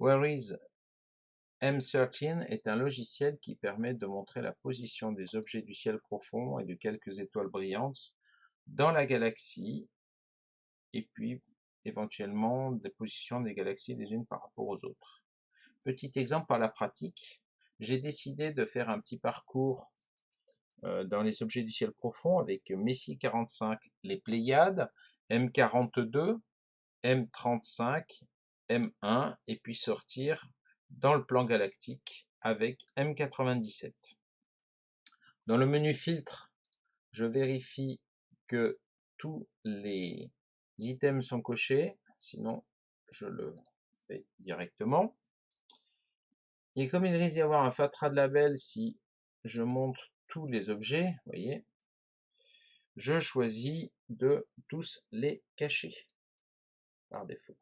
Where is M13 est un logiciel qui permet de montrer la position des objets du ciel profond et de quelques étoiles brillantes dans la galaxie, et puis éventuellement des positions des galaxies les unes par rapport aux autres. Petit exemple par la pratique, j'ai décidé de faire un petit parcours dans les objets du ciel profond avec Messier 45, les Pléiades, M42, M35, M1, et puis sortir dans le plan galactique avec M97. Dans le menu filtre, je vérifie que tous les items sont cochés, sinon je le fais directement. Et comme il risque d'y avoir un fatras de label si je montre tous les objets, vous voyez, je choisis de tous les cacher par défaut.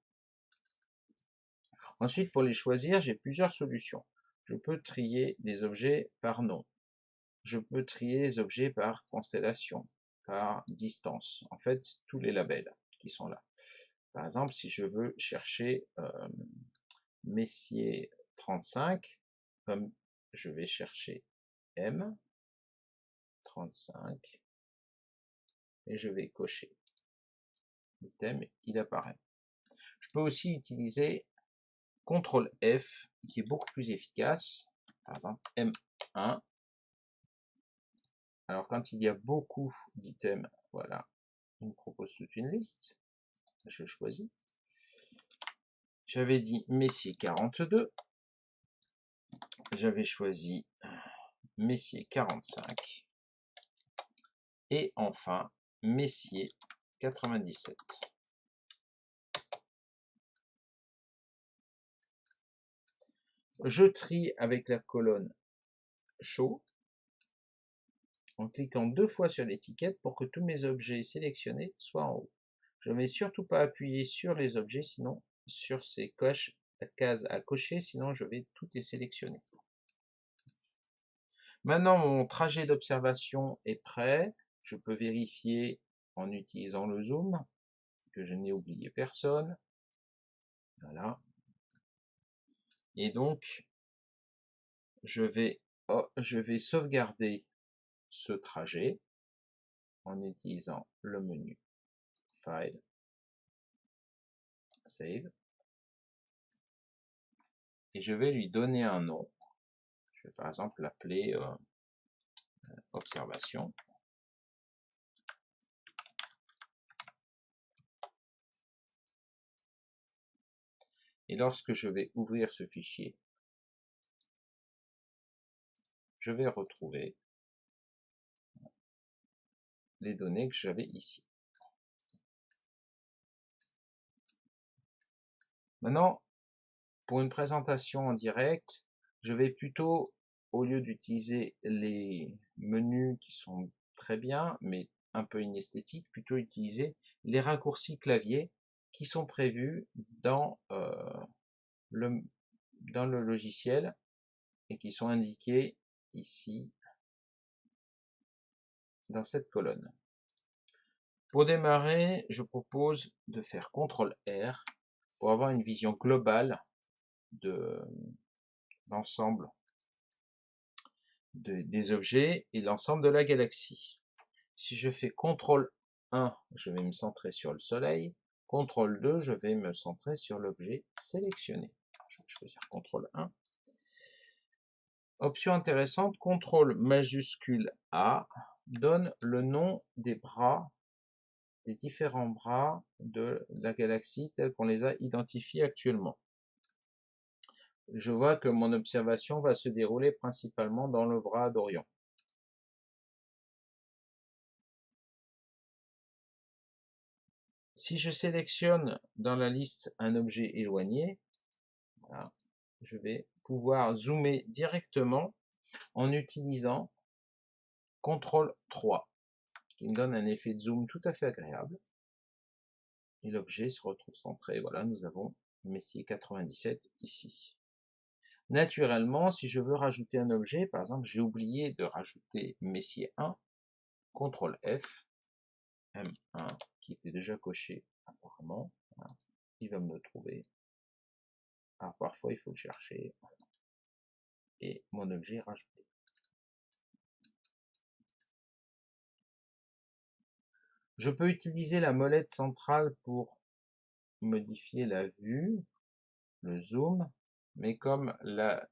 Ensuite, pour les choisir, j'ai plusieurs solutions. Je peux trier les objets par nom. Je peux trier les objets par constellation, par distance. En fait, tous les labels qui sont là. Par exemple, si je veux chercher Messier 35, comme je vais chercher M 35, et je vais cocher. L'item, il apparaît. Je peux aussi utiliser CTRL F, qui est beaucoup plus efficace. Par exemple, M1. Alors, quand il y a beaucoup d'items, voilà, il me propose toute une liste. Je choisis. J'avais dit Messier 42. J'avais choisi Messier 45. Et enfin, Messier 97. Je trie avec la colonne Show en cliquant 2 fois sur l'étiquette pour que tous mes objets sélectionnés soient en haut. Je ne vais surtout pas appuyer sur les objets, sinon sur ces cases à cocher, sinon je vais tout les sélectionner. Maintenant, mon trajet d'observation est prêt. Je peux vérifier en utilisant le zoom que je n'ai oublié personne. Voilà. Et donc, je vais sauvegarder ce trajet en utilisant le menu File, Save. Et je vais lui donner un nom. Je vais par exemple l'appeler Observation. Et lorsque je vais ouvrir ce fichier, je vais retrouver les données que j'avais ici. Maintenant, pour une présentation en direct, je vais plutôt, au lieu d'utiliser les menus qui sont très bien, mais un peu inesthétiques, plutôt utiliser les raccourcis clavier qui sont prévus dans le logiciel et qui sont indiqués ici dans cette colonne. Pour démarrer, je propose de faire CTRL R pour avoir une vision globale de l'ensemble des objets et l'ensemble de la galaxie. Si je fais CTRL 1, je vais me centrer sur le Soleil. CTRL 2, je vais me centrer sur l'objet sélectionné. Je vais choisir CTRL 1. Option intéressante, CTRL majuscule A donne le nom des bras, des différents bras de la galaxie tels qu'on les a identifiés actuellement. Je vois que mon observation va se dérouler principalement dans le bras d'Orion. Si je sélectionne dans la liste un objet éloigné, voilà, je vais pouvoir zoomer directement en utilisant CTRL 3, qui me donne un effet de zoom tout à fait agréable. Et l'objet se retrouve centré. Voilà, nous avons Messier 97 ici. Naturellement, si je veux rajouter un objet, par exemple, j'ai oublié de rajouter Messier 1, CTRL F, M1, qui était déjà coché apparemment, voilà. Il va me le trouver. Alors parfois il faut le chercher et mon objet est rajouté. Je peux utiliser la molette centrale pour modifier la vue, le zoom, mais comme la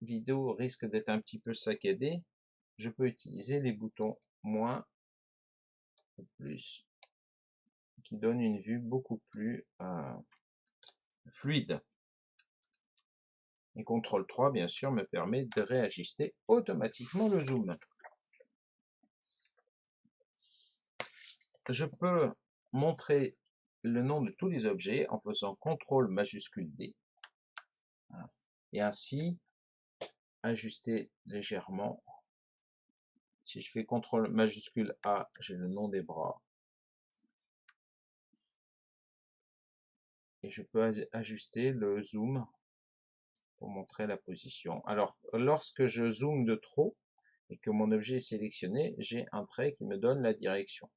vidéo risque d'être un petit peu saccadée, je peux utiliser les boutons moins ou plus qui donnent une vue beaucoup plus fluide. Et CTRL 3, bien sûr, me permet de réajuster automatiquement le zoom. Je peux montrer le nom de tous les objets en faisant CTRL majuscule D. Et ainsi, ajuster légèrement. Si je fais CTRL majuscule A, j'ai le nom des bras. Et je peux ajuster le zoom pour montrer la position. Alors, lorsque je zoome de trop et que mon objet est sélectionné, j'ai un trait qui me donne la direction.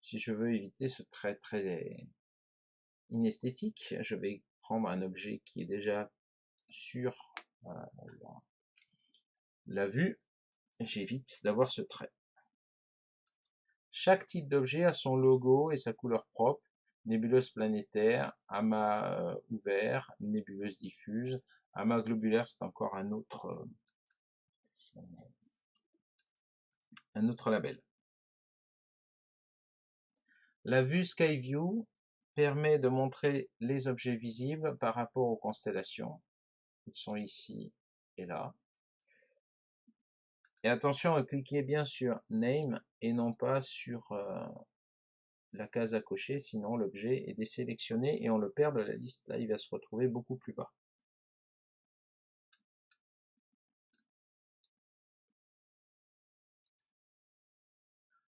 Si je veux éviter ce trait très inesthétique, je vais prendre un objet qui est déjà sur la vue et j'évite d'avoir ce trait. Chaque type d'objet a son logo et sa couleur propre. Nébuleuse planétaire, amas ouvert, nébuleuse diffuse. Amas globulaire, c'est encore un autre label. La vue SkyView permet de montrer les objets visibles par rapport aux constellations. Ils sont ici et là. Et attention, cliquez bien sur Name et non pas sur la case à cocher, sinon l'objet est désélectionné et on le perd de la liste. Là, il va se retrouver beaucoup plus bas.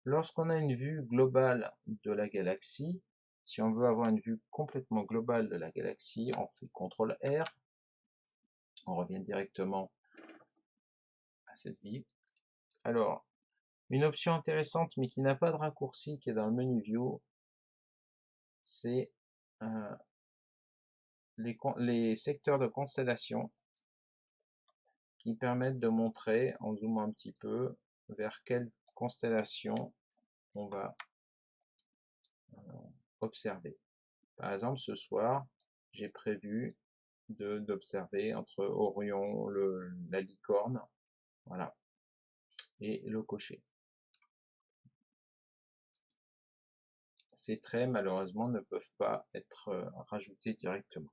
Lorsqu'on a une vue globale de la galaxie, si on veut avoir une vue complètement globale de la galaxie, on fait CTRL R, on revient directement à cette vue. Alors, une option intéressante mais qui n'a pas de raccourci, qui est dans le menu View, c'est les secteurs de constellation qui permettent de montrer, en zoomant un petit peu, vers quelle constellation on va observer. Par exemple, ce soir, j'ai prévu d'observer entre Orion, la licorne, voilà, et le cocher. Ces traits, malheureusement, ne peuvent pas être rajoutés directement.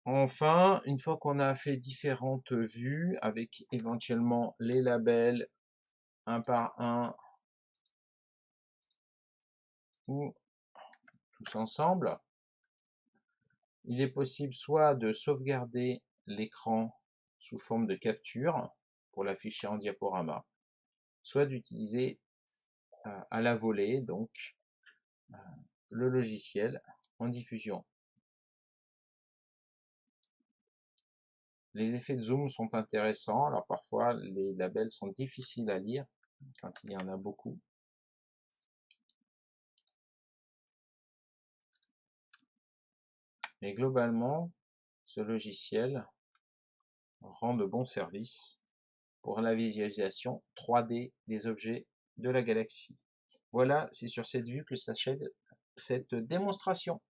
Enfin, une fois qu'on a fait différentes vues, avec éventuellement les labels un par un, ou tous ensemble, il est possible soit de sauvegarder l'écran sous forme de capture pour l'afficher en diaporama, soit d'utiliser à la volée, donc le logiciel en diffusion. Les effets de zoom sont intéressants, alors parfois les labels sont difficiles à lire quand il y en a beaucoup. Mais globalement, ce logiciel rend de bons services pour la visualisation 3D des objets de la galaxie. Voilà, c'est sur cette vue que s'achève cette démonstration.